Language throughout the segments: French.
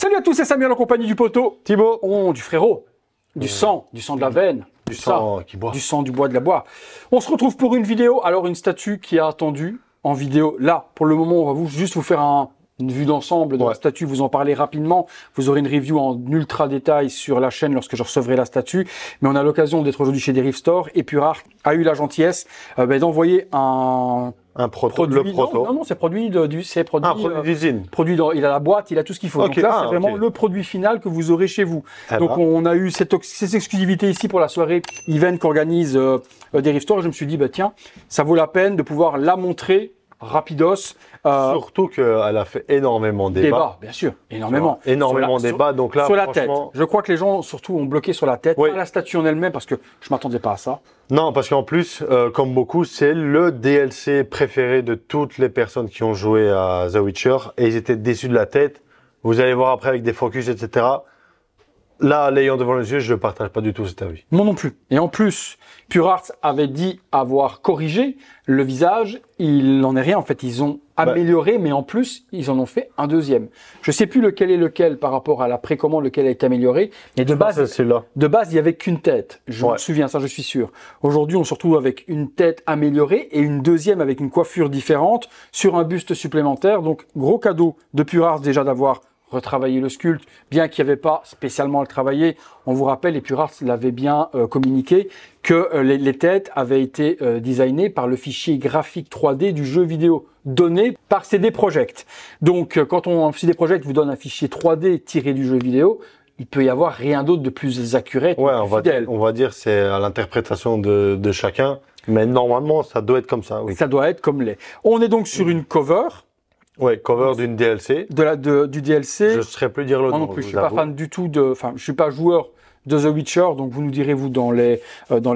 Salut à tous, c'est Samuel en compagnie du poteau. Thibaut. Oh, du frérot. Du sang de la veine. Du sang qui boit. Du sang, du bois, de la bois. On se retrouve pour une vidéo. Alors, une statue qui a attendu en vidéo. Là, pour le moment, on va juste vous faire une vue d'ensemble de la statue, vous en parler rapidement. Vous aurez une review en ultra détail sur la chaîne lorsque je recevrai la statue. Mais on a l'occasion d'être aujourd'hui chez Derive Store et Purart a eu la gentillesse d'envoyer un produit. Le proto. Non, c'est produit produit d'usine. Il a la boîte, il a tout ce qu'il faut. Okay. Donc là, c'est vraiment le produit final que vous aurez chez vous. Donc on a eu cette exclusivité ici pour la soirée event qu'organise Derive Store. Je me suis dit, tiens, ça vaut la peine de pouvoir la montrer rapidos. Surtout qu'elle a fait énormément de débats. Bien sûr, énormément. Énormément de débats. Donc là, sur la tête. Je crois que les gens, surtout, ont bloqué sur la tête. Oui. Pas la statue en elle-même, parce que je m'attendais pas à ça. Non, parce qu'en plus, comme beaucoup, c'est le DLC préféré de toutes les personnes qui ont joué à The Witcher. Et ils étaient déçus de la tête. Vous allez voir après avec des focus, etc. Là, l'ayant devant les yeux, je ne partage pas du tout cet avis. Moi non plus. Et en plus, Purart avait dit avoir corrigé le visage. Il n'en est rien. En fait, ils ont amélioré, mais en plus, ils en ont fait un deuxième. Je ne sais plus lequel est lequel par rapport à la précommande, lequel a été amélioré. Mais de base, il n'y avait qu'une tête. Je me souviens, ça, je suis sûr. Aujourd'hui, on se retrouve avec une tête améliorée et une deuxième avec une coiffure différente sur un buste supplémentaire. Donc, gros cadeau de Purart déjà d'avoir retravailler le sculpte, bien qu'il n'y avait pas spécialement à le travailler. On vous rappelle, et Purart l'avait bien communiqué, que les têtes avaient été designées par le fichier graphique 3D du jeu vidéo, donné par CD Projekt. Donc, quand CD Projekt vous donne un fichier 3D tiré du jeu vidéo, il peut y avoir rien d'autre de plus accurate, fidèle. On va dire c'est à l'interprétation de chacun, mais normalement, ça doit être comme ça. Oui. Ça doit être comme les. On est donc sur une cover. Ouais, cover d'une DLC. Du DLC. Je ne saurais plus dire le nom. Moi non plus, je suis pas fan du tout je suis pas joueur de The Witcher, donc vous nous direz vous dans les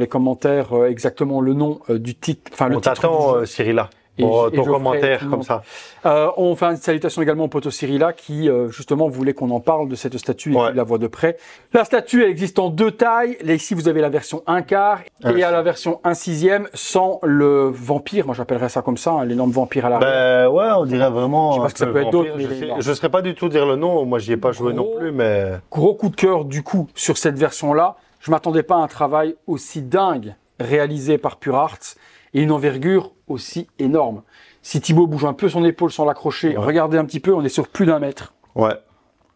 commentaires exactement le nom du titre. On t'attend, Cyrilla. Pour ton commentaire comme ça. On fait une salutation également au poteau Cyrilla qui justement voulait qu'on en parle de cette statue et qui la voit de près. La statue elle existe en deux tailles. Là ici vous avez la version 1/4 et à la version 1/6 sans le vampire. Moi j'appellerais ça comme ça, l'énorme vampire à l'arrière. Ouais, on dirait vraiment. Je sais pas que ça peut être d'autres. Je ne saurais pas du tout dire le nom. Moi j'y ai pas joué non plus, mais. Gros coup de cœur du coup sur cette version là. Je m'attendais pas à un travail aussi dingue réalisé par Purart. Et une envergure aussi énorme. Si Thibaut bouge un peu son épaule sans l'accrocher, regardez un petit peu, on est sur plus d'1 mètre. Ouais.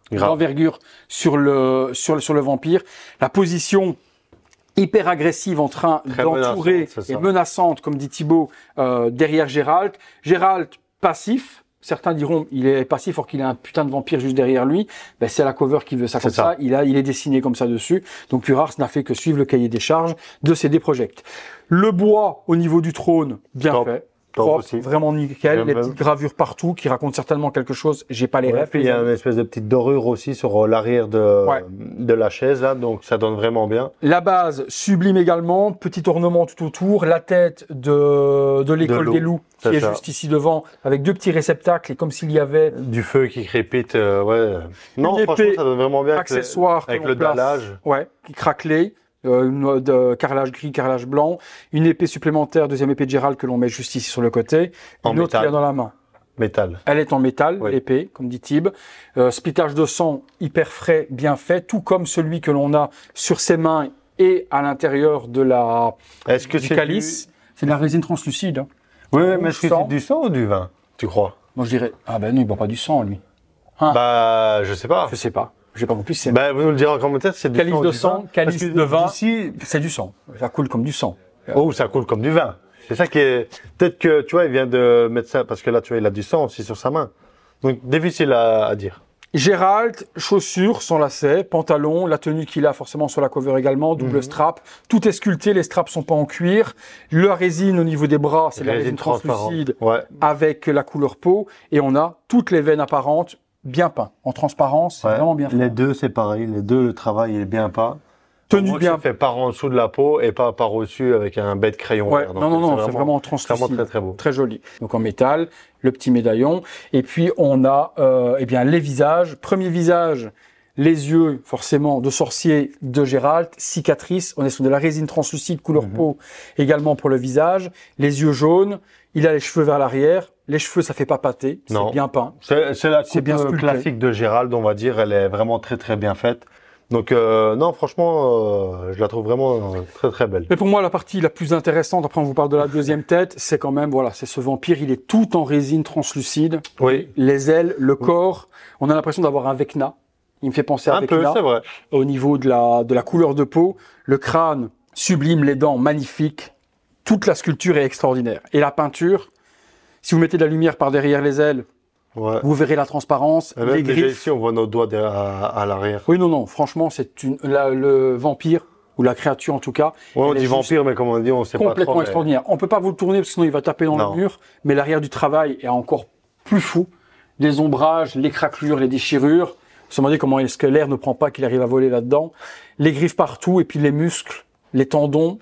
L'envergure sur le vampire. La position hyper agressive en train d'entourer et menaçante, comme dit Thibaut, derrière Geralt. Geralt passif. Certains diront il est passif or qu'il a un putain de vampire juste derrière lui. C'est la cover qui veut ça comme ça. Il est dessiné comme ça dessus. Donc Purart n'a fait que suivre le cahier des charges de CD Projekt. Le bois au niveau du trône, bien fait. Propre, vraiment nickel. Les petites gravures partout qui racontent certainement quelque chose. J'ai pas les rêves. Il y a une espèce de petite dorure aussi sur l'arrière de la chaise là, donc ça donne vraiment bien. La base sublime également, petit ornement tout autour. La tête de l'école des loups qui est juste ici devant, avec deux petits réceptacles et comme s'il y avait du feu qui crépite. Non, franchement, ça donne vraiment bien accessoire avec le dallage. Qui craquelait. De carrelage gris, carrelage blanc, une épée supplémentaire, deuxième épée de Geralt que l'on met juste ici sur le côté, une autre qui est dans la main. Métal. Elle est en métal, l'épée, comme dit Thib. Splittage de sang hyper frais, bien fait, tout comme celui que l'on a sur ses mains et à l'intérieur de du calice. C'est de la résine translucide. Hein. Oui, mais est-ce que c'est du sang ou du vin, tu crois? Moi je dirais, non, il boit pas du sang lui. Je sais pas. Je sais pas. J'ai pas compris. Vous nous le direz en commentaire, c'est du calice de sang, calice de vin. Ici, c'est du sang. Ça coule comme du sang. Oh, ça coule comme du vin. C'est ça qui est. Peut-être que tu vois, il vient de mettre ça parce que là, tu vois, il a du sang aussi sur sa main. Donc difficile à dire. Geralt, chaussures sans lacets, pantalon, la tenue qu'il a forcément sur la cover également, double strap. Tout est sculpté, les straps sont pas en cuir. La résine au niveau des bras, c'est la résine translucide avec la couleur peau. Et on a toutes les veines apparentes. Bien peint, en transparence, c'est vraiment bien fait. Les deux, c'est pareil. Les deux, le travail il est bien peint. Tenue bien. fait par en dessous de la peau et pas par au-dessus avec un bête crayon vert. Donc non, c'est vraiment translucide. Vraiment très très beau. Très joli. Donc en métal, le petit médaillon. Et puis on a les visages. Premier visage, Les yeux, forcément, de sorcier de Gérald. Cicatrice, on est sur de la résine translucide, couleur peau, également pour le visage. Les yeux jaunes. Il a les cheveux vers l'arrière. Les cheveux, ça fait pas pâter. C'est bien peint. C'est la coupe bien classique de Gérald, on va dire. Elle est vraiment très très bien faite. Donc non, franchement, je la trouve vraiment très très belle. Mais pour moi, la partie la plus intéressante, après on vous parle de la deuxième tête, c'est quand même, voilà, c'est ce vampire, il est tout en résine translucide. Oui. Les ailes, le corps, on a l'impression d'avoir un Vecna. Il me fait penser à Vecna. Un peu, c'est vrai. Au niveau de la couleur de peau, le crâne sublime, les dents magnifiques, toute la sculpture est extraordinaire. Et la peinture, si vous mettez de la lumière par derrière les ailes, vous verrez la transparence, les griffes. Déjà ici, on voit nos doigts à l'arrière. Oui, non, franchement, c'est le vampire, ou la créature en tout cas. Ouais, on dit vampire, mais comme on dit, on sait pas trop. Complètement extraordinaire. On peut pas vous le tourner, parce que sinon il va taper dans le mur, mais l'arrière du travail est encore plus fou. Les ombrages, les craquelures, les déchirures. Vous se demandez comment est-ce que l'air ne prend pas qu'il arrive à voler là-dedans. Les griffes partout, et puis les muscles, les tendons.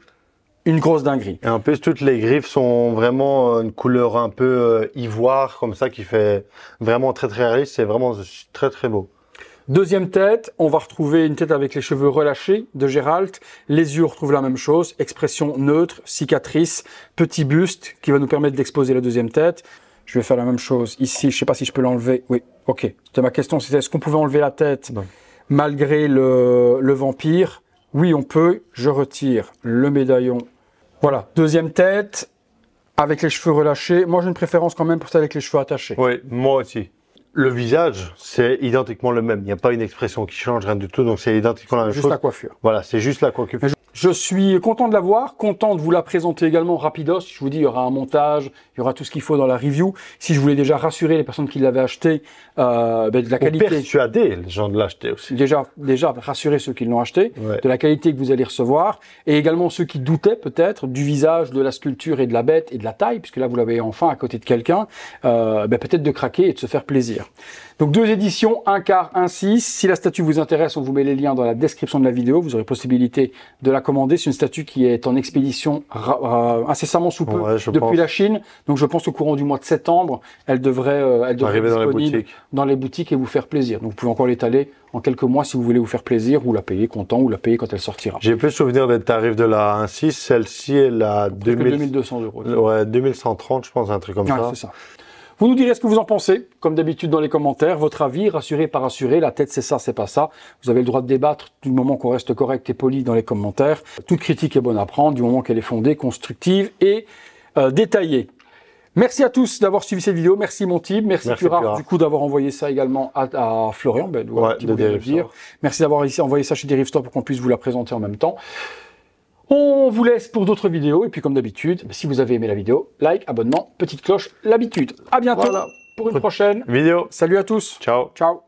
Une grosse dinguerie. Et en plus, toutes les griffes sont vraiment une couleur un peu ivoire, comme ça, qui fait vraiment très très réaliste. C'est vraiment très très beau. Deuxième tête, on va retrouver une tête avec les cheveux relâchés de Gérald. Les yeux retrouvent la même chose. Expression neutre, cicatrice, petit buste qui va nous permettre d'exposer la deuxième tête. Je vais faire la même chose ici. Je sais pas si je peux l'enlever. Oui, ok. C'était ma question. C'était est-ce qu'on pouvait enlever la tête malgré le vampire? Oui, on peut. Je retire le médaillon. Voilà, deuxième tête, avec les cheveux relâchés. Moi, j'ai une préférence quand même pour celle avec les cheveux attachés. Oui, moi aussi. Le visage, c'est identiquement le même. Il n'y a pas une expression qui change, rien du tout. Donc, c'est identiquement la même chose. Juste la coiffure. Voilà, c'est juste la coiffure. Je suis content de la voir, content de vous la présenter également rapidos. Je vous dis, il y aura un montage, il y aura tout ce qu'il faut dans la review. Si je voulais déjà rassurer les personnes qui l'avaient acheté de la qualité. Persuader les gens de l'acheter aussi. Déjà rassurer ceux qui l'ont acheté, de la qualité que vous allez recevoir, et également ceux qui doutaient peut-être du visage, de la sculpture et de la bête et de la taille, puisque là vous l'avez enfin à côté de quelqu'un, peut-être de craquer et de se faire plaisir. Donc 2 éditions, 1 quart, 1 6. Si la statue vous intéresse, on vous met les liens dans la description de la vidéo. Vous aurez possibilité de la commander. C'est une statue qui est en expédition incessamment sous peu depuis la Chine. Donc je pense qu'au courant du mois de septembre, elle devrait arriver être disponible dans les boutiques et vous faire plaisir. Donc vous pouvez encore l'étaler en quelques mois si vous voulez vous faire plaisir, ou la payer comptant, ou la payer quand elle sortira. J'ai plus souvenir des tarifs de la 1.6. Celle-ci, elle a 2200 €. Ouais, 2130, je pense, un truc comme ça. C'est ça. Vous nous direz ce que vous en pensez, comme d'habitude dans les commentaires, votre avis, rassuré, pas rassuré, la tête c'est ça, c'est pas ça. Vous avez le droit de débattre du moment qu'on reste correct et poli dans les commentaires. Toute critique est bonne à prendre du moment qu'elle est fondée, constructive et détaillée. Merci à tous d'avoir suivi cette vidéo, merci Montib, merci Purart du coup d'avoir envoyé ça également à Florian, de Derive Store. Merci d'avoir envoyé ça chez Derive Store pour qu'on puisse vous la présenter en même temps. On vous laisse pour d'autres vidéos, et puis comme d'habitude, si vous avez aimé la vidéo, like, abonnement, petite cloche, l'habitude. À bientôt pour une prochaine vidéo. Salut à tous. Ciao. Ciao.